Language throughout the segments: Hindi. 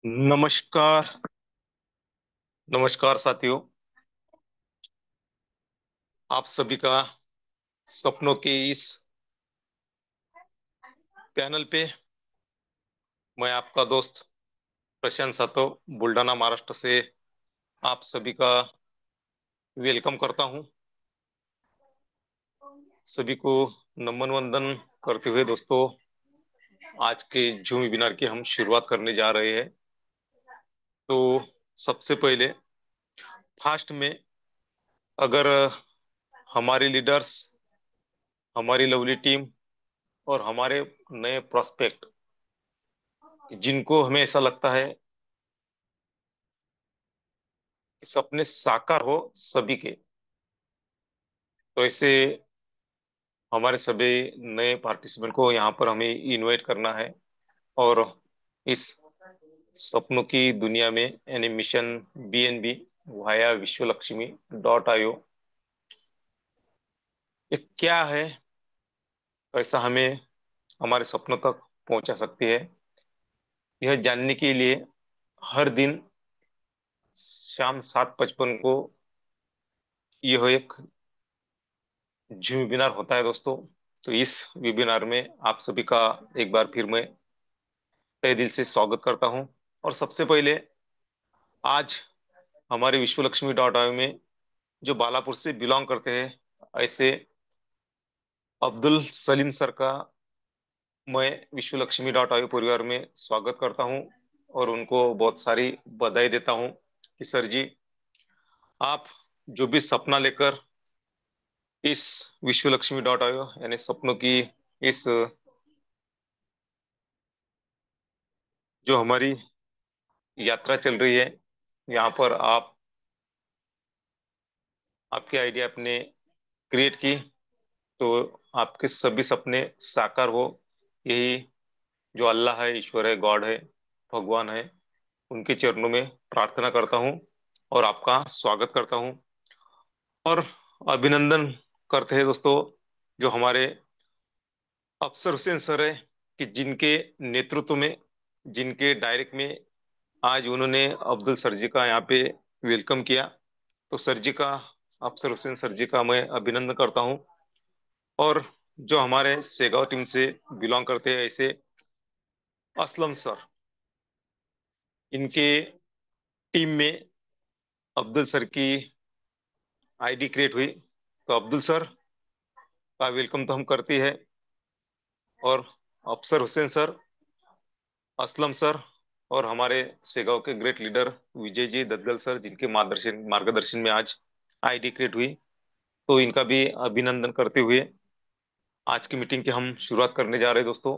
नमस्कार। नमस्कार साथियों। आप सभी का सपनों के इस पैनल पे मैं आपका दोस्त प्रशांत सातो बुल्डाना महाराष्ट्र से आप सभी का वेलकम करता हूं। सभी को नमन वंदन करते हुए दोस्तों आज के जूम वेबिनार की हम शुरुआत करने जा रहे हैं। तो सबसे पहले फास्ट में अगर हमारे लीडर्स, हमारी लवली टीम और हमारे नए प्रोस्पेक्ट जिनको हमें ऐसा लगता है कि सपने साकार हो सभी के, तो ऐसे हमारे सभी नए पार्टिसिपेंट को यहाँ पर हमें इनवाइट करना है और इस सपनों की दुनिया में यानी मिशन BNB वाया विश्व लक्ष्मी .io ये क्या है, कैसा हमें हमारे सपनों तक पहुंचा सकती है, यह जानने के लिए हर दिन शाम 7:55 को यह एक जूम वेबिनार होता है दोस्तों। तो इस वेबिनार में आप सभी का एक बार फिर मैं तहे दिल से स्वागत करता हूं। और सबसे पहले आज हमारे विश्व लक्ष्मी .io में जो बालापुर से बिलोंग करते हैं ऐसे अब्दुल सलीम सर का मैं विश्व लक्ष्मी .io परिवार में स्वागत करता हूं और उनको बहुत सारी बधाई देता हूं कि सर जी, आप जो भी सपना लेकर इस विश्व लक्ष्मी .io यानी सपनों की इस जो हमारी यात्रा चल रही है, यहाँ पर आप आपकी आइडिया आपने क्रिएट की, तो आपके सभी सपने साकार हो, यही जो अल्लाह है, ईश्वर है, गॉड है, भगवान है, उनके चरणों में प्रार्थना करता हूँ और आपका स्वागत करता हूँ और अभिनंदन करते हैं दोस्तों जो हमारे अफसर हुसैन सर है कि जिनके नेतृत्व में, जिनके डायरेक्ट में आज उन्होंने अब्दुल सर जी का यहाँ पे वेलकम किया। तो सर जी का, अफसर हुसैन सर जी का मैं अभिनंदन करता हूँ। और जो हमारे सेगांव टीम से बिलोंग करते हैं ऐसे असलम सर, इनके टीम में अब्दुल सर की आईडी क्रिएट हुई, तो अब्दुल सर का वेलकम तो हम करते हैं। और अफसर हुसैन सर, असलम सर और हमारे सेगांव के great leader Vijay ji ददगल sir, जिनके मार्गदर्शन मार्गदर्शन में आज आईडी क्रिएट हुई, तो इनका भी अभिनंदन करते हुए आज की मीटिंग की हम शुरुआत करने जा रहे हैं दोस्तों।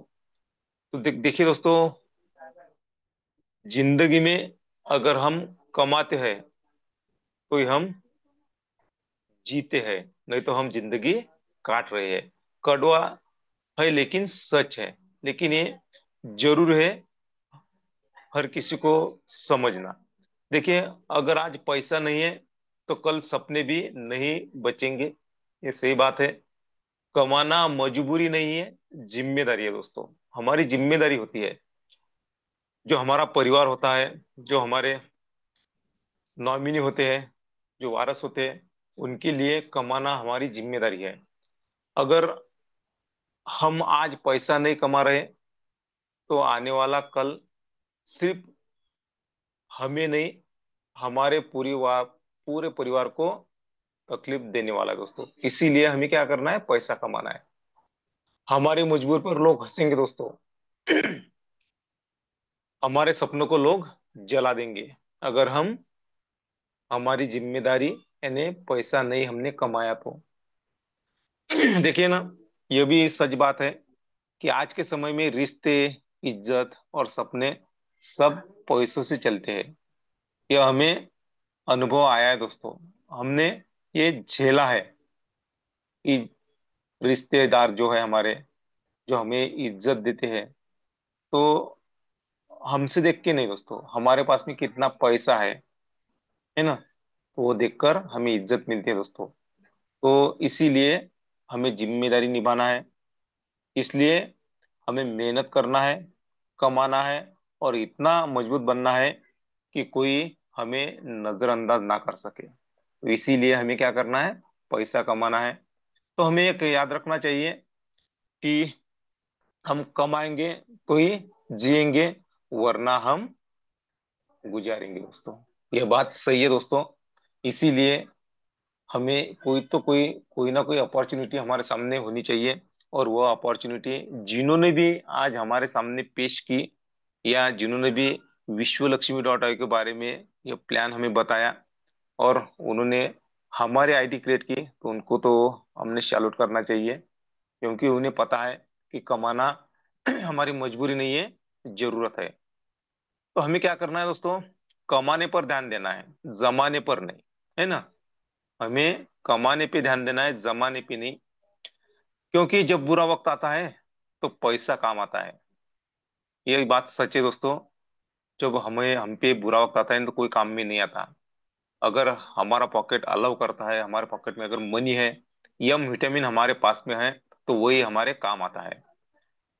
तो देखिए दोस्तों, जिंदगी में अगर हम कमाते हैं तो हम जीते हैं, नहीं तो हम जिंदगी काट रहे हैं। कड़वा है लेकिन सच है, लेकिन ये जरूर है हर किसी को समझना। देखिए, अगर आज पैसा नहीं है तो कल सपने भी नहीं बचेंगे, ये सही बात है। कमाना मजबूरी नहीं है, जिम्मेदारी है दोस्तों। हमारी जिम्मेदारी होती है, जो हमारा परिवार होता है, जो हमारे नॉमिनी होते हैं, जो वारस होते हैं, उनके लिए कमाना हमारी जिम्मेदारी है। अगर हम आज पैसा नहीं कमा रहे तो आने वाला कल सिर्फ हमें नहीं, हमारे पूरे परिवार को तकलीफ देने वाला है दोस्तों। इसीलिए हमें क्या करना है, पैसा कमाना है। हमारी मजबूर पर लोग हंसेंगे दोस्तों। हमारे सपनों को लोग जला देंगे अगर हम हमारी जिम्मेदारी यानी पैसा नहीं हमने कमाया तो। देखिए ना, ये भी सच बात है कि आज के समय में रिश्ते, इज्जत और सपने सब पैसों से चलते हैं। यह हमें अनुभव आया है दोस्तों, हमने ये झेला है कि रिश्तेदार जो है हमारे, जो हमें इज्जत देते हैं, तो हमसे देख के नहीं दोस्तों, हमारे पास में कितना पैसा है ना, तो वो देखकर हमें इज्जत मिलती है दोस्तों। तो इसीलिए हमें जिम्मेदारी निभाना है, इसलिए हमें मेहनत करना है, कमाना है और इतना मजबूत बनना है कि कोई हमें नजरअंदाज ना कर सके। तो इसीलिए हमें क्या करना है, पैसा कमाना है। तो हमें एक याद रखना चाहिए कि हम कमाएंगे तो ही जिएंगे, वरना हम गुजारेंगे दोस्तों। यह बात सही है दोस्तों। इसीलिए हमें कोई कोई ना कोई अपॉर्चुनिटी हमारे सामने होनी चाहिए। और वह अपॉर्चुनिटी जिन्होंने भी आज हमारे सामने पेश की, या जिन्होंने भी विश्व लक्ष्मी डॉट आई के बारे में यह प्लान हमें बताया, और उन्होंने हमारे आईडी क्रिएट की, तो उनको तो हमने सैल्यूट करना चाहिए। क्योंकि उन्हें पता है कि कमाना हमारी मजबूरी नहीं है, जरूरत है। तो हमें क्या करना है दोस्तों, कमाने पर ध्यान देना है, जमाने पर नहीं, है ना। हमें कमाने पे ध्यान देना है, जमाने पे नहीं। क्योंकि जब बुरा वक्त आता है तो पैसा काम आता है। ये बात सच है दोस्तों। जब हमें हम पे बुरा वक्त आता है तो कोई काम में नहीं आता। अगर हमारा पॉकेट अलाउ करता है, हमारे पॉकेट में अगर मनी है, यम विटामिन हमारे पास में है, तो वही हमारे काम आता है।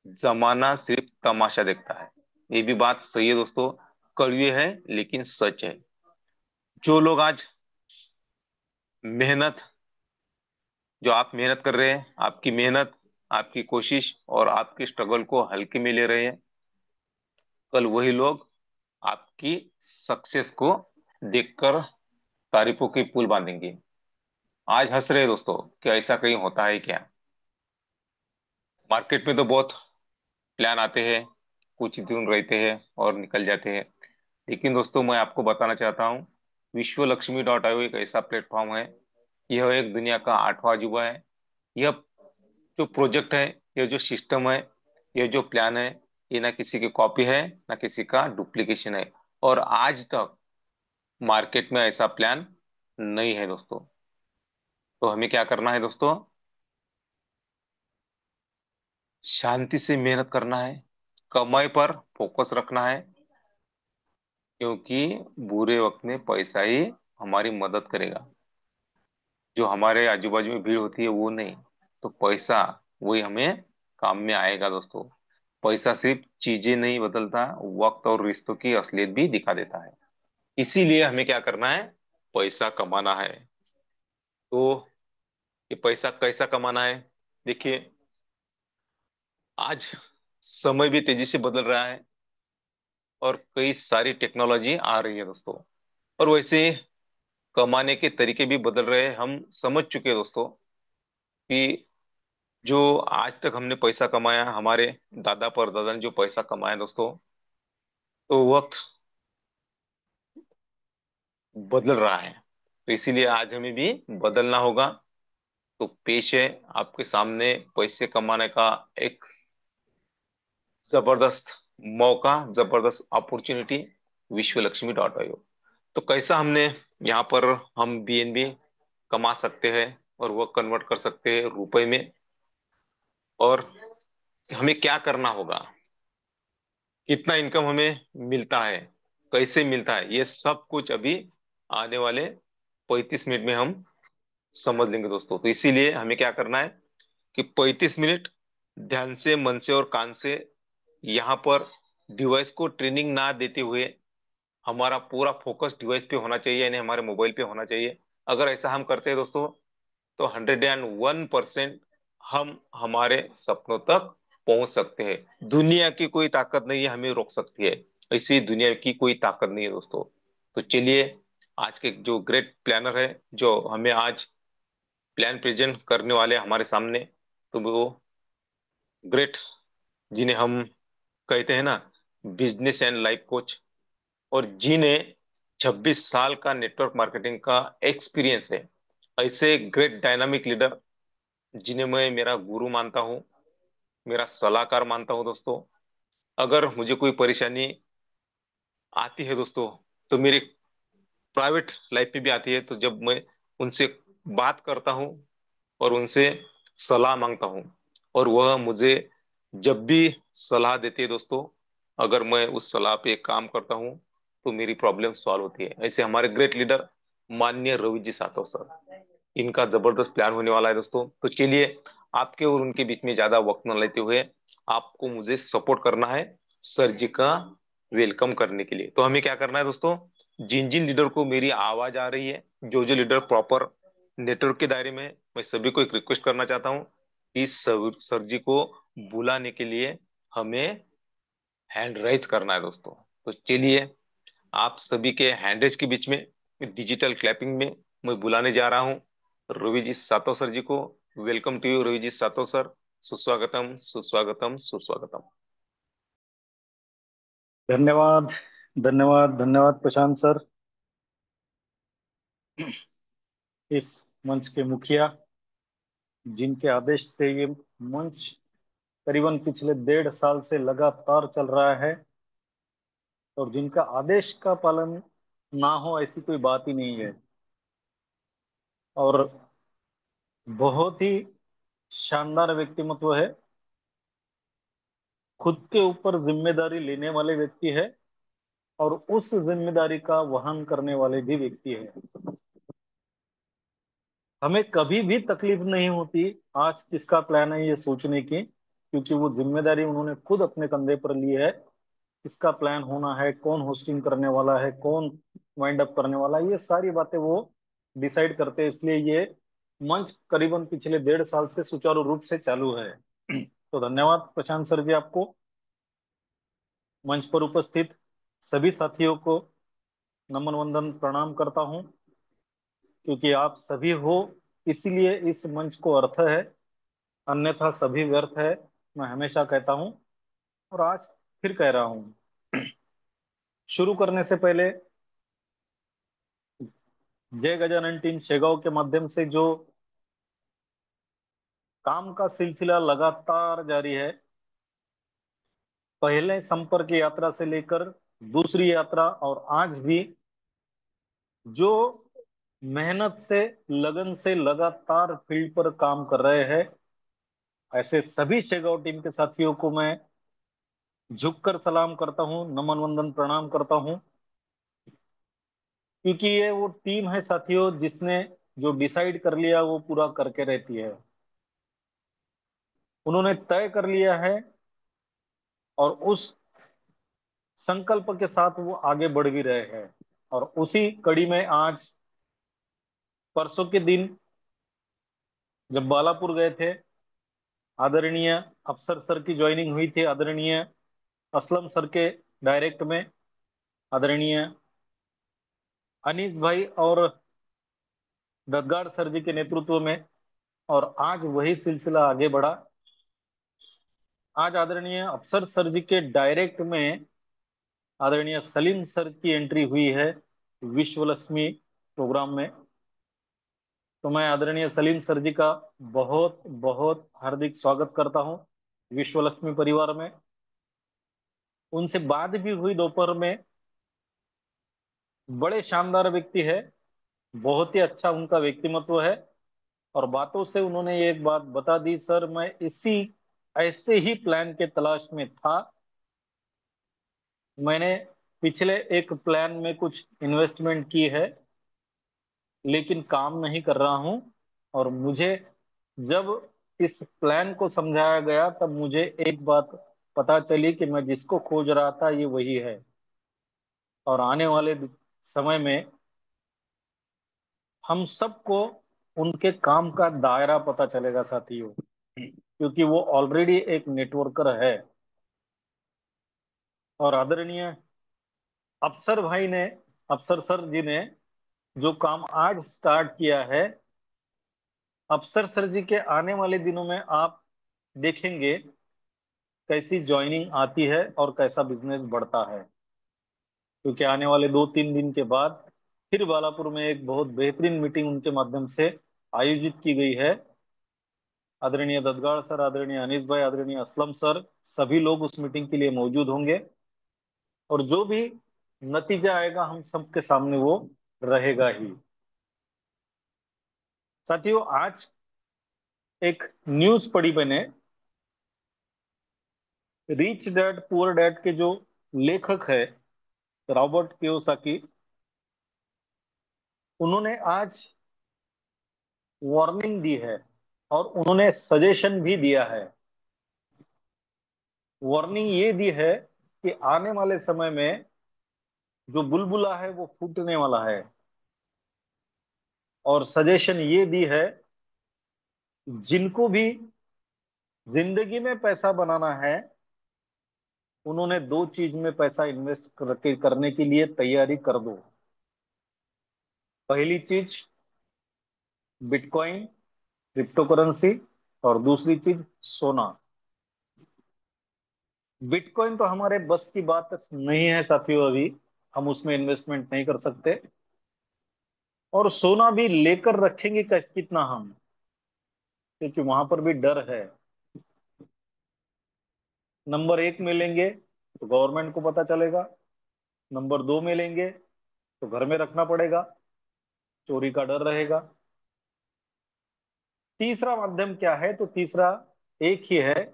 जमाना सिर्फ तमाशा देखता है। ये भी बात सही है दोस्तों। कड़वी है लेकिन सच है। जो लोग आज मेहनत जो आप मेहनत कर रहे हैं, आपकी मेहनत, आपकी कोशिश और आपकी स्ट्रगल को हल्के में ले रहे हैं, कल वही लोग आपकी सक्सेस को देखकर तारीफों के पुल बांधेंगे। आज हंस रहे हैं दोस्तों, क्या ऐसा कहीं होता है क्या? मार्केट में तो बहुत प्लान आते हैं, कुछ दिन रहते हैं और निकल जाते हैं। लेकिन दोस्तों, मैं आपको बताना चाहता हूँ, विश्व लक्ष्मी डॉट आईओ एक ऐसा प्लेटफॉर्म है। यह एक दुनिया का आठवां अजूबा है। यह जो प्रोजेक्ट है, यह जो सिस्टम है, यह जो प्लान है, ये ना किसी की कॉपी है, ना किसी का डुप्लीकेशन है। और आज तक मार्केट में ऐसा प्लान नहीं है दोस्तों। तो हमें क्या करना है दोस्तों, शांति से मेहनत करना है, कमाई पर फोकस रखना है। क्योंकि बुरे वक्त में पैसा ही हमारी मदद करेगा। जो हमारे आजू बाजू में भीड़ होती है वो नहीं, तो पैसा वही हमें काम में आएगा दोस्तों। पैसा सिर्फ चीजें नहीं बदलता, वक्त और रिश्तों की असलियत भी दिखा देता है। इसीलिए हमें क्या करना है, पैसा कमाना है। तो ये पैसा कैसा कमाना है, देखिए, आज समय भी तेजी से बदल रहा है और कई सारी टेक्नोलॉजी आ रही है दोस्तों। और वैसे कमाने के तरीके भी बदल रहे हैं। हम समझ चुके हैं दोस्तों कि जो आज तक हमने पैसा कमाया, हमारे दादा परदादा ने जो पैसा कमाया दोस्तों, तो वक्त बदल रहा है। तो इसीलिए आज हमें भी बदलना होगा। तो पेश है आपके सामने पैसे कमाने का एक जबरदस्त मौका, जबरदस्त अपॉर्चुनिटी, विश्व लक्ष्मी डॉट आईओ। तो कैसा हमने यहाँ पर हम बीएनबी कमा सकते हैं, और वो कन्वर्ट कर सकते हैं रुपए में। और हमें क्या करना होगा, कितना इनकम हमें मिलता है, कैसे मिलता है, ये सब कुछ अभी आने वाले 35 मिनट में हम समझ लेंगे दोस्तों। तो इसीलिए हमें क्या करना है कि 35 मिनट ध्यान से, मन से और कान से यहाँ पर डिवाइस को ट्रेनिंग ना देते हुए हमारा पूरा फोकस डिवाइस पे होना चाहिए, यानी हमारे मोबाइल पे होना चाहिए। अगर ऐसा हम करते हैं दोस्तों, तो 101% हम हमारे सपनों तक पहुंच सकते हैं। दुनिया की कोई ताकत नहीं है हमें रोक सकती है। ऐसी दुनिया की कोई ताकत नहीं है दोस्तों। तो चलिए, आज के जो ग्रेट प्लानर है, जो हमें आज प्लान प्रेजेंट करने वाले हैं हमारे सामने, तो वो ग्रेट, जिन्हें हम कहते हैं ना, बिजनेस एंड लाइफ कोच, और जिन्हें 26 साल का नेटवर्क मार्केटिंग का एक्सपीरियंस है, ऐसे ग्रेट डायनामिक लीडर जिन्हें मैं मेरा गुरु मानता हूँ, मेरा सलाहकार मानता हूँ दोस्तों। अगर मुझे कोई परेशानी आती है दोस्तों, तो मेरी प्राइवेट लाइफ में भी आती है, तो जब मैं उनसे बात करता हूँ और उनसे सलाह मांगता हूँ, और वह मुझे जब भी सलाह देती है दोस्तों, अगर मैं उस सलाह पे काम करता हूँ, तो मेरी प्रॉब्लम सॉल्व होती है। ऐसे हमारे ग्रेट लीडर माननीय रवि जी सातव सर, इनका जबरदस्त प्लान होने वाला है दोस्तों। तो चलिए, आपके और उनके बीच में ज्यादा वक्त न लेते हुए आपको मुझे सपोर्ट करना है सर जी का वेलकम करने के लिए। तो हमें क्या करना है दोस्तों, जिन जिन लीडर को मेरी आवाज आ रही है, जो जो लीडर प्रॉपर नेटवर्क के दायरे में, मैं सभी को एक रिक्वेस्ट करना चाहता हूँ कि सर जी को बुलाने के लिए हमें हैंड राइज करना है दोस्तों। तो चलिए, आप सभी के हैंड रेज के बीच में डिजिटल क्लैपिंग में मैं बुलाने जा रहा हूँ रवि जी सातो सर जी को। Welcome to you Ravi ji सातो सर। सुस्वागतम सुस्वागतम सुस्वागतम। धन्यवाद। धन्यवाद धन्यवाद प्रशांत सर। इस मंच के मुखिया, जिनके आदेश से ये मंच करीबन पिछले 1.5 साल से लगातार चल रहा है, और जिनका आदेश का पालन ना हो ऐसी कोई बात ही नहीं है। और बहुत ही शानदार व्यक्तिमत्व है, खुद के ऊपर जिम्मेदारी लेने वाले व्यक्ति है, और उस जिम्मेदारी का वहन करने वाले भी व्यक्ति है। हमें कभी भी तकलीफ नहीं होती आज किसका प्लान है ये सोचने की, क्योंकि वो जिम्मेदारी उन्होंने खुद अपने कंधे पर ली है। किसका प्लान होना है, कौन होस्टिंग करने वाला है, कौन वाइंड अप करने वाला है, ये सारी बातें वो डिसाइड करते हैं। इसलिए ये मंच करीबन पिछले 1.5 साल से सुचारू रूप से चालू है। तो धन्यवाद प्रशांत सर जी आपको। मंच पर उपस्थित सभी साथियों को नमन वंदन प्रणाम करता हूँ, क्योंकि आप सभी हो इसीलिए इस मंच को अर्थ है, अन्यथा सभी व्यर्थ है। मैं हमेशा कहता हूं और आज फिर कह रहा हूं। शुरू करने से पहले जय गजानन टीम शेगांव के माध्यम से जो काम का सिलसिला लगातार जारी है, पहले संपर्क यात्रा से लेकर दूसरी यात्रा और आज भी जो मेहनत से लगन से लगातार फील्ड पर काम कर रहे हैं, ऐसे सभी शेगांव टीम के साथियों को मैं झुककर सलाम करता हूं, नमन वंदन प्रणाम करता हूं। क्योंकि ये वो टीम है साथियों, जिसने जो डिसाइड कर लिया वो पूरा करके रहती है। उन्होंने तय कर लिया है और उस संकल्प के साथ वो आगे बढ़ भी रहे हैं। और उसी कड़ी में आज परसों के दिन जब बालापुर गए थे, आदरणीय अफसर सर की ज्वाइनिंग हुई थी, आदरणीय असलम सर के डायरेक्ट में, आदरणीय अनीस भाई और ददगाड़ सर जी के नेतृत्व में, और आज वही सिलसिला आगे बढ़ा। आज आदरणीय अफसर सर जी के डायरेक्ट में आदरणीय सलीम सर की एंट्री हुई है विश्व लक्ष्मी प्रोग्राम में। तो मैं आदरणीय सलीम सर जी का बहुत बहुत हार्दिक स्वागत करता हूं विश्व लक्ष्मी परिवार में। उनसे बात भी हुई दोपहर में। बड़े शानदार व्यक्ति है, बहुत ही अच्छा उनका व्यक्तिमत्व है, और बातों से उन्होंने एक बात बता दी, सर मैं इसी ऐसे ही प्लान के तलाश में था। मैंने पिछले एक प्लान में कुछ इन्वेस्टमेंट की है, लेकिन काम नहीं कर रहा हूं। और मुझे जब इस प्लान को समझाया गया तब मुझे एक बात पता चली कि मैं जिसको खोज रहा था ये वही है। और आने वाले समय में हम सबको उनके काम का दायरा पता चलेगा साथियों, क्योंकि वो ऑलरेडी एक नेटवर्कर है। और आदरणीय अफसर भाई ने, अफसर सर जी ने जो काम आज स्टार्ट किया है, अफसर सर जी के आने वाले दिनों में आप देखेंगे कैसी ज्वाइनिंग आती है और कैसा बिजनेस बढ़ता है। क्योंकि आने वाले 2-3 दिन के बाद फिर बालापुर में एक बहुत बेहतरीन मीटिंग उनके माध्यम से आयोजित की गई है। आदरणीय ददगाड़ सर, आदरणीय अनीस भाई, आदरणीय असलम सर, सभी लोग उस मीटिंग के लिए मौजूद होंगे। और जो भी नतीजा आएगा हम सबके सामने वो रहेगा ही। साथियों, आज एक न्यूज पढ़ी मैंने, रिच डैड पुअर डैड के जो लेखक है रॉबर्ट कियोसाकी, उन्होंने आज वार्निंग दी है और उन्होंने सजेशन भी दिया है। वार्निंग ये दी है कि आने वाले समय में जो बुलबुला है वो फूटने वाला है। और सजेशन ये दी है, जिनको भी जिंदगी में पैसा बनाना है, उन्होंने दो चीज में पैसा इन्वेस्ट करने के लिए तैयारी कर दो। पहली चीज बिटकॉइन, क्रिप्टो करेंसी, और दूसरी चीज सोना। बिटकॉइन तो हमारे बस की बात नहीं है साथियों, अभी हम उसमें इन्वेस्टमेंट नहीं कर सकते। और सोना भी लेकर रखेंगे कितना हम, क्योंकि वहां पर भी डर है। नंबर एक में लेंगे तो गवर्नमेंट को पता चलेगा, नंबर दो में लेंगे तो घर में रखना पड़ेगा, चोरी का डर रहेगा। तीसरा माध्यम क्या है, तो तीसरा एक ही है।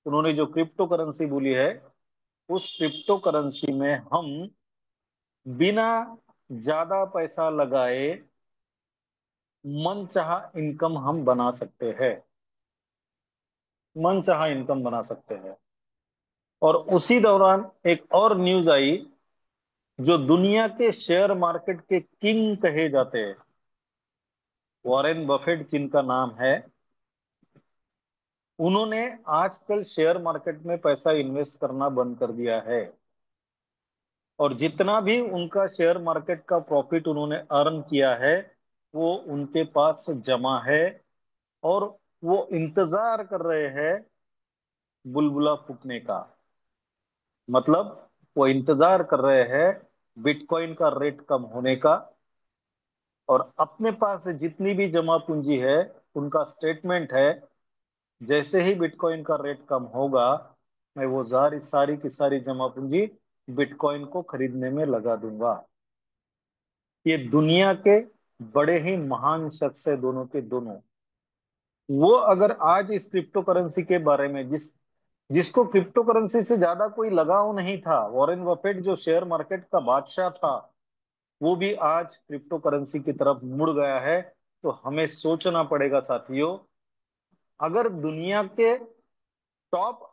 उन्होंने जो क्रिप्टो करेंसी बोली है, उस क्रिप्टो करेंसी में हम बिना ज्यादा पैसा लगाए मनचाहा इनकम हम बना सकते हैं। मनचाहा इनकम बना सकते हैं। और उसी दौरान एक और न्यूज आई, जो दुनिया के शेयर मार्केट के किंग कहे जाते हैं, वॉरेन बफेट जिनका नाम है, उन्होंने आजकल शेयर मार्केट में पैसा इन्वेस्ट करना बंद कर दिया है। और जितना भी उनका शेयर मार्केट का प्रॉफिट उन्होंने अर्न किया है, वो उनके पास जमा है। और वो इंतजार कर रहे हैं बुलबुला फूटने का। मतलब वो इंतजार कर रहे हैं बिटकॉइन का रेट कम होने का। और अपने पास जितनी भी जमा पूंजी है, उनका स्टेटमेंट है, जैसे ही बिटकॉइन का रेट कम होगा, मैं वो सारी सारी की सारी जमा पूंजी बिटकॉइन को खरीदने में लगा दूंगा। ये दुनिया के बड़े ही महान शख्स है, दोनों के दोनों। वो अगर आज इस क्रिप्टो करेंसी के बारे में, जिसको क्रिप्टो करेंसी से ज्यादा कोई लगाव नहीं था, वॉरेन बफेट जो शेयर मार्केट का बादशाह था, वो भी आज क्रिप्टो करेंसी की तरफ मुड़ गया है। तो हमें सोचना पड़ेगा साथियों, अगर दुनिया के टॉप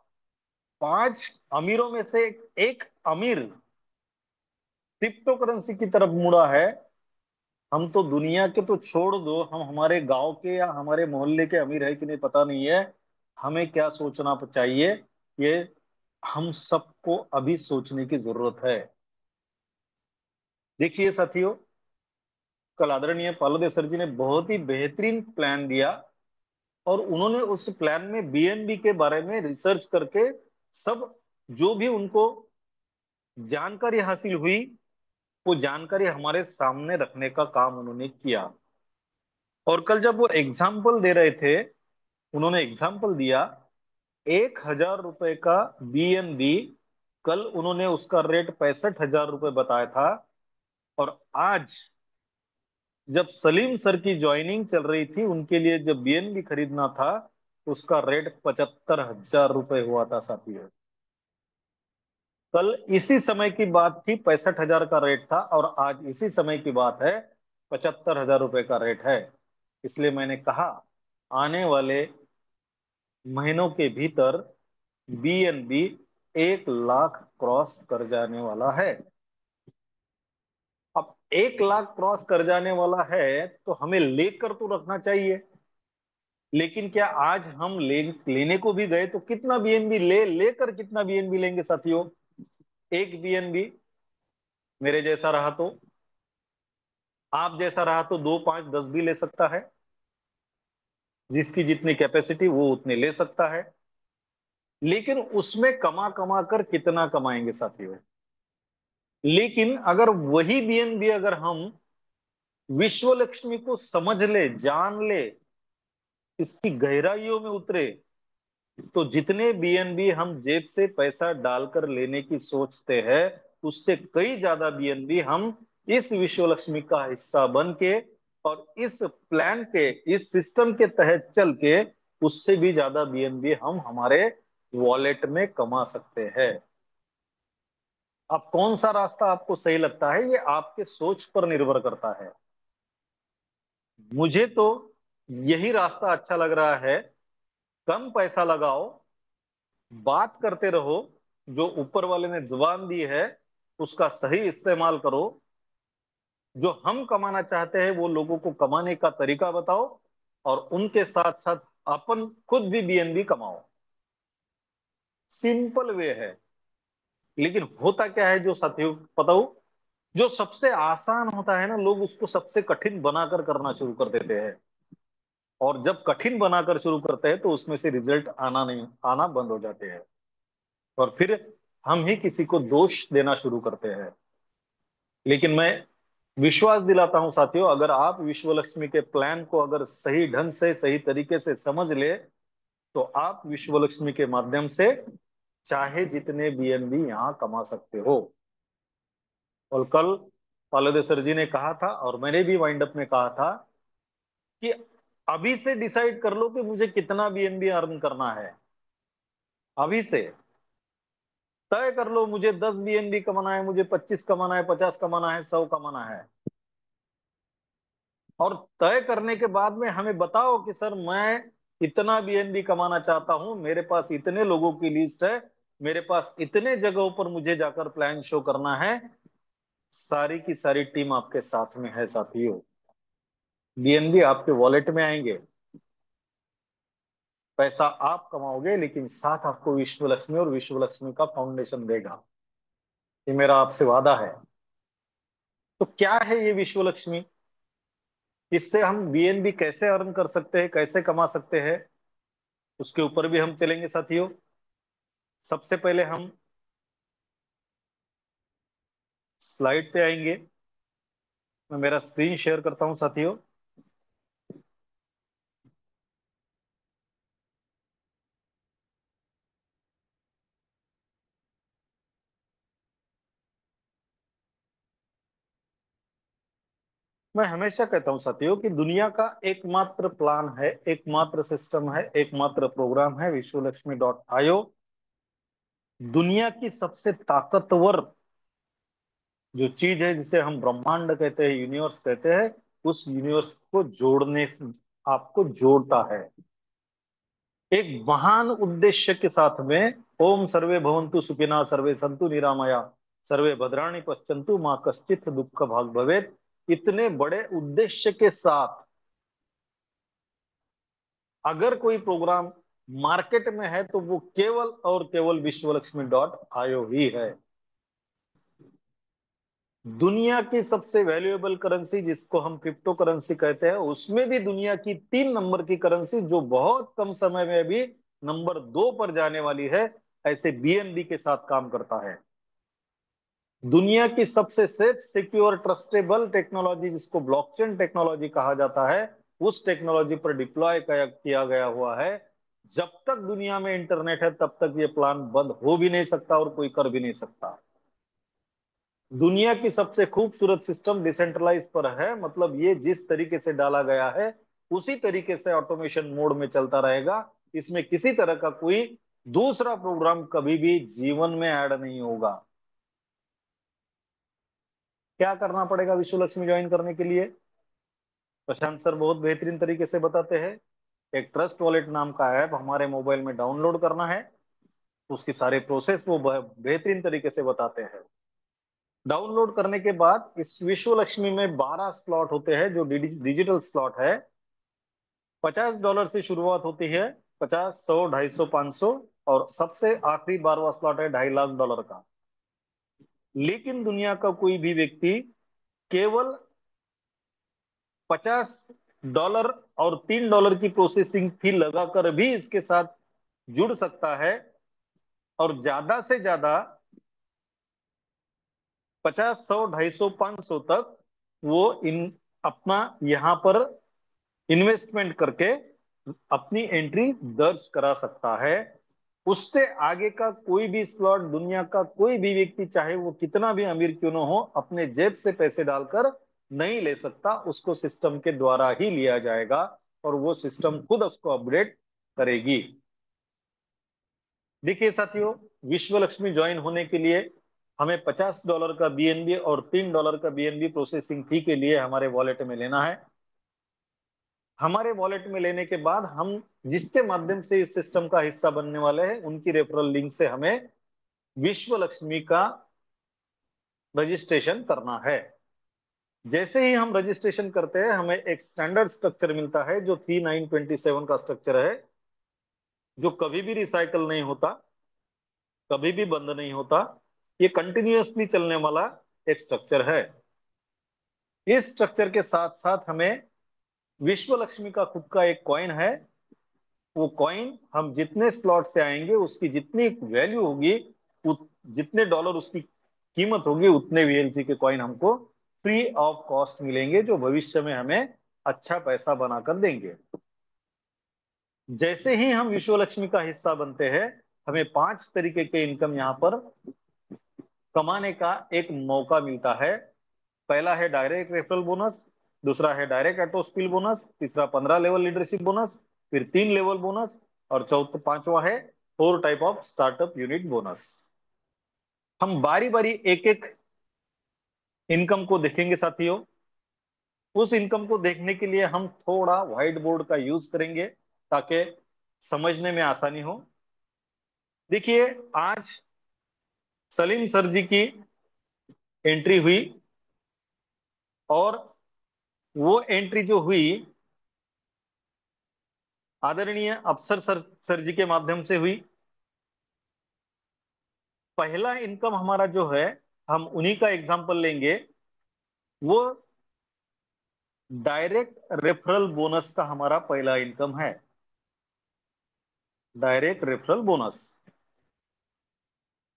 5 अमीरों में से एक अमीर क्रिप्टो करेंसी की तरफ मुड़ा है, हम तो दुनिया के तो छोड़ दो, हम हमारे गांव के या हमारे मोहल्ले के अमीर है कि नहीं पता नहीं है। हमें क्या सोचना चाहिए, ये हम सबको अभी सोचने की जरूरत है। देखिए साथियों, कल आदरणीय पालोदे सर जी ने बहुत ही बेहतरीन प्लान दिया। और उन्होंने उस प्लान में बीएनबी के बारे में रिसर्च करके सब, जो भी उनको जानकारी हासिल हुई, वो जानकारी हमारे सामने रखने का काम उन्होंने किया। और कल जब वो एग्जाम्पल दे रहे थे, उन्होंने एग्जाम्पल दिया 1,000 रुपए का बीएनबी। कल उन्होंने उसका रेट 65,000 रुपए बताया था। और आज जब सलीम सर की ज्वाइनिंग चल रही थी, उनके लिए जब बीएनबी खरीदना था, उसका रेट 75,000 रुपए हुआ था साथियों। कल इसी समय की बात थी, 65,000 का रेट था, और आज इसी समय की बात है, 75,000 रुपए का रेट है। इसलिए मैंने कहा, आने वाले महीनों के भीतर बीएनबी 1 लाख क्रॉस कर जाने वाला है। अब 1 लाख क्रॉस कर जाने वाला है, तो हमें लेकर तो रखना चाहिए। लेकिन क्या आज हम लेने को भी गए तो कितना बीएनबी लेकर कितना बीएनबी लेंगे साथियों? एक बीएनबी मेरे जैसा रहा तो, आप जैसा रहा तो 2, 5, 10 भी ले सकता है। जिसकी जितनी कैपेसिटी वो उतने ले सकता है। लेकिन उसमें कमा कमा कर कितना कमाएंगे साथियों? लेकिन अगर वही बीएनबी अगर हम विश्व लक्ष्मी को समझ ले, जान ले, इसकी गहराइयों में उतरे, तो जितने बीएनबी हम जेब से पैसा डालकर लेने की सोचते हैं, उससे कई ज्यादा बीएनबी हम इस विश्व लक्ष्मी का हिस्सा बन के, और इस प्लान के, इस सिस्टम के तहत चल के, उससे भी ज्यादा बीएनबी हम हमारे वॉलेट में कमा सकते हैं। अब कौन सा रास्ता आपको सही लगता है, ये आपके सोच पर निर्भर करता है। मुझे तो यही रास्ता अच्छा लग रहा है। कम पैसा लगाओ, बात करते रहो, जो ऊपर वाले ने जुबान दी है उसका सही इस्तेमाल करो। जो हम कमाना चाहते हैं वो लोगों को कमाने का तरीका बताओ, और उनके साथ साथ अपन खुद भी बीएनबी कमाओ। सिंपल वे है। लेकिन होता क्या है जो साथियों बताओ, जो सबसे आसान होता है ना, लोग उसको सबसे कठिन बनाकर करना शुरू कर देते हैं। और जब कठिन बनाकर शुरू करते हैं तो उसमें से रिजल्ट आना नहीं आना बंद हो जाते हैं, और फिर हम ही किसी को दोष देना शुरू करते हैं। लेकिन मैं विश्वास दिलाता हूं साथियों, अगर आप विश्व लक्ष्मी के प्लान को अगर सही ढंग से सही तरीके से समझ ले, तो आप विश्व लक्ष्मी के माध्यम से चाहे जितने बीएनबी यहाँ कमा सकते हो। और कल पालोदे सर जी ने कहा था और मैंने भी वाइंड अप में कहा था कि अभी से डिसाइड कर लो कि मुझे कितना बीएनबी अर्न करना है। अभी से तय कर लो, मुझे 10 बीएनबी कमाना है, मुझे 25 कमाना है, 50 कमाना है, 100 कमाना है। और तय करने के बाद में हमें बताओ कि सर मैं इतना बीएनबी कमाना चाहता हूं, मेरे पास इतने लोगों की लिस्ट है, मेरे पास इतने जगहों पर मुझे जाकर प्लान शो करना है। सारी की सारी टीम आपके साथ में है साथियों। बीएनबी आपके वॉलेट में आएंगे, पैसा आप कमाओगे, लेकिन साथ आपको विश्व लक्ष्मी और विश्व लक्ष्मी का फाउंडेशन देगा। ये मेरा आपसे वादा है। तो क्या है ये विश्व लक्ष्मी? इससे हम बीएनबी कैसे अर्न कर सकते हैं, कैसे कमा सकते हैं, उसके ऊपर भी हम चलेंगे साथियों। सबसे पहले हम स्लाइड पे आएंगे। मैं मेरा स्क्रीन शेयर करता हूं साथियों। मैं हमेशा कहता हूं साथियों कि दुनिया का एकमात्र प्लान है, एकमात्र सिस्टम है, एकमात्र प्रोग्राम है विश्वलक्ष्मी.io। दुनिया की सबसे ताकतवर जो चीज है, जिसे हम ब्रह्मांड कहते हैं, यूनिवर्स कहते हैं, उस यूनिवर्स को जोड़ने, आपको जोड़ता है एक महान उद्देश्य के साथ में। ओम सर्वे भवन्तु सुखिनः, सर्वे सन्तु निरामया, सर्वे भद्राणि पश्यन्तु माँ कश्चित् दुःख भाग् भवेत्। इतने बड़े उद्देश्य के साथ अगर कोई प्रोग्राम मार्केट में है तो वो केवल और केवल विश्वलक्ष्मी.io ही है। दुनिया की सबसे वैल्यूएबल करेंसी जिसको हम क्रिप्टो करेंसी कहते हैं, उसमें भी दुनिया की 3 नंबर की करेंसी जो बहुत कम समय में भी नंबर 2 पर जाने वाली है, ऐसे बीएनबी के साथ काम करता है। दुनिया की सबसे सेफ, सिक्योर, ट्रस्टेबल टेक्नोलॉजी जिसको ब्लॉकचेन टेक्नोलॉजी कहा जाता है, उस टेक्नोलॉजी पर डिप्लॉय किया गया हुआ है। जब तक दुनिया में इंटरनेट है तब तक ये प्लान बंद हो भी नहीं सकता और कोई कर भी नहीं सकता। दुनिया की सबसे खूबसूरत सिस्टम डिसेंट्रलाइज पर है, मतलब ये जिस तरीके से डाला गया है उसी तरीके से ऑटोमेशन मोड में चलता रहेगा। इसमें किसी तरह का कोई दूसरा प्रोग्राम कभी भी जीवन में ऐड नहीं होगा। क्या करना पड़ेगा विश्व लक्ष्मी ज्वाइन करने के लिए? प्रशांत सर बहुत बेहतरीन तरीके से बताते हैं। एक ट्रस्ट वॉलेट नाम का ऐप हमारे मोबाइल में डाउनलोड करना है। उसकी सारे प्रोसेस वो बेहतरीन तरीके से बताते हैं। डाउनलोड करने के बाद इस विश्व लक्ष्मी में 12 स्लॉट होते हैं जो डिजिटल स्लॉट है। $50 से शुरुआत होती है, 50, 100, 250, 500, और सबसे आखिरी 12वां स्लॉट है $2.5 का। लेकिन दुनिया का कोई भी व्यक्ति केवल $50 और $3 की प्रोसेसिंग फी लगाकर भी इसके साथ जुड़ सकता है, और ज्यादा से ज्यादा 50, 100, 250, 500 तक वो इन अपना यहाँ पर इन्वेस्टमेंट करके अपनी एंट्री दर्ज करा सकता है। उससे आगे का कोई भी स्लॉट दुनिया का कोई भी व्यक्ति, चाहे वो कितना भी अमीर क्यों ना हो, अपने जेब से पैसे डालकर नहीं ले सकता। उसको सिस्टम के द्वारा ही लिया जाएगा और वो सिस्टम खुद उसको अपडेट करेगी। देखिए साथियों, विश्व लक्ष्मी ज्वाइन होने के लिए हमें $50 का बीएनबी और $3 का बीएनबी प्रोसेसिंग फी के लिए हमारे वॉलेट में लेना है। हमारे वॉलेट में लेने के बाद हम जिसके माध्यम से इस सिस्टम का हिस्सा बनने वाले हैं उनकी रेफरल लिंक से हमें विश्व लक्ष्मी का रजिस्ट्रेशन करना है। जैसे ही हम रजिस्ट्रेशन करते हैं हमें एक स्टैंडर्ड स्ट्रक्चर मिलता है जो 3927 का स्ट्रक्चर है, जो कभी भी रिसाइकल नहीं होता, कभी भी बंद नहीं होता। ये कंटिन्यूअसली चलने वाला एक स्ट्रक्चर है। इस स्ट्रक्चर के साथ साथ हमें विश्व लक्ष्मी का खुद का एक कॉइन है। वो कॉइन हम जितने स्लॉट से आएंगे उसकी जितनी वैल्यू होगी, जितने डॉलर उसकी कीमत होगी, उतने वीएलसी के कॉइन हमको फ्री ऑफ कॉस्ट मिलेंगे, जो भविष्य में हमें अच्छा पैसा बनाकर देंगे। जैसे ही हम विश्व लक्ष्मी का हिस्सा बनते हैं, हमें 5 तरीके के इनकम यहाँ पर कमाने का एक मौका मिलता है। पहला है डायरेक्ट रेफरल बोनस, दूसरा है डायरेक्ट ऑटो स्किल बोनस, तीसरा 15 लेवल लीडरशिप बोनस, फिर 3 लेवल बोनस, और चौथा पांचवा है 4 type of startup unit bonus. हम बारी बारी एक एक इनकम को देखेंगे साथियों। उस इनकम को देखने के लिए हम थोड़ा व्हाइट बोर्ड का यूज करेंगे ताकि समझने में आसानी हो। देखिए, आज सलीम सर जी की एंट्री हुई, और वो एंट्री जो हुई आदरणीय अफसर सर जी के माध्यम से हुई। पहला इनकम हमारा जो है, हम उन्हीं का एग्जांपल लेंगे। वो डायरेक्ट रेफरल बोनस का हमारा पहला इनकम है। डायरेक्ट रेफरल बोनस,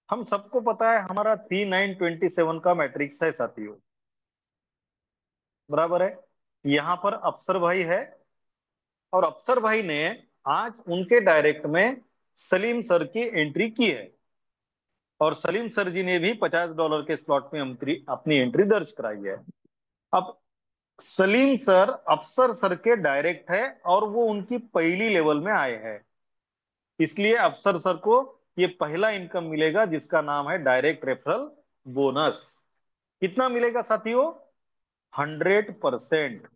हम सबको पता है हमारा 3927 का मैट्रिक्स है साथियों, बराबर है। यहां पर अफसर भाई है, और अफसर भाई ने आज उनके डायरेक्ट में सलीम सर की एंट्री की है, और सलीम सर जी ने भी $50 के स्लॉट में अपनी एंट्री दर्ज कराई है। अब सलीम सर अफसर सर के डायरेक्ट है, और वो उनकी पहली लेवल में आए हैं, इसलिए अफसर सर को ये पहला इनकम मिलेगा जिसका नाम है डायरेक्ट रेफरल बोनस। कितना मिलेगा साथियों? 100%।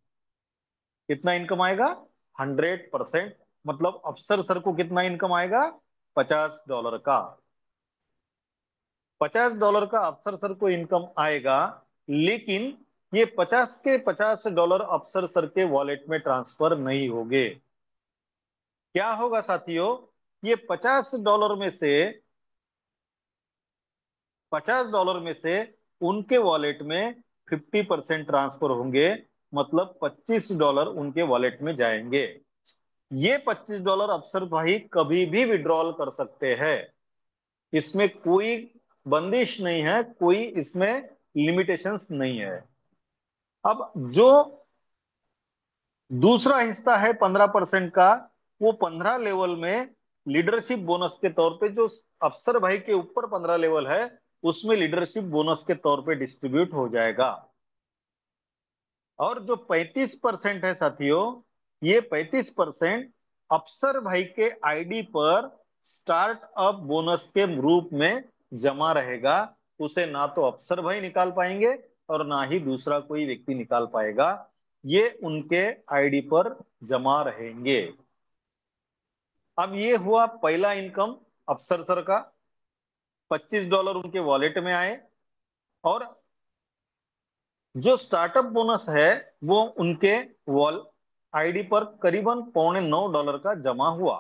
कितना इनकम आएगा? 100%। मतलब अफसर सर को कितना इनकम आएगा? $50 का। $50 का अफसर सर को इनकम आएगा, लेकिन ये 50 के $50 अफसर सर के वॉलेट में ट्रांसफर नहीं होंगे। क्या होगा साथियों? ये $50 में से उनके वॉलेट में 50% ट्रांसफर होंगे, मतलब $25 उनके वॉलेट में जाएंगे। ये $25 अफसर भाई कभी भी विड्रॉल कर सकते हैं, इसमें कोई बंदिश नहीं है, कोई इसमें लिमिटेशंस नहीं है। अब जो दूसरा हिस्सा है 15% का, वो 15 लेवल में लीडरशिप बोनस के तौर पे, जो अफसर भाई के ऊपर 15 लेवल है उसमें लीडरशिप बोनस के तौर पे डिस्ट्रीब्यूट हो जाएगा। और जो 35% है साथियों, ये 35% अफसर भाई के आईडी पर स्टार्टअप बोनस के रूप में जमा रहेगा। उसे ना तो अफसर भाई निकाल पाएंगे और ना ही दूसरा कोई व्यक्ति निकाल पाएगा, ये उनके आईडी पर जमा रहेंगे। अब ये हुआ पहला इनकम अफसर सर का, $25 उनके वॉलेट में आए। और जो स्टार्टअप बोनस है वो उनके वॉल आईडी पर करीबन $8.25 का जमा हुआ।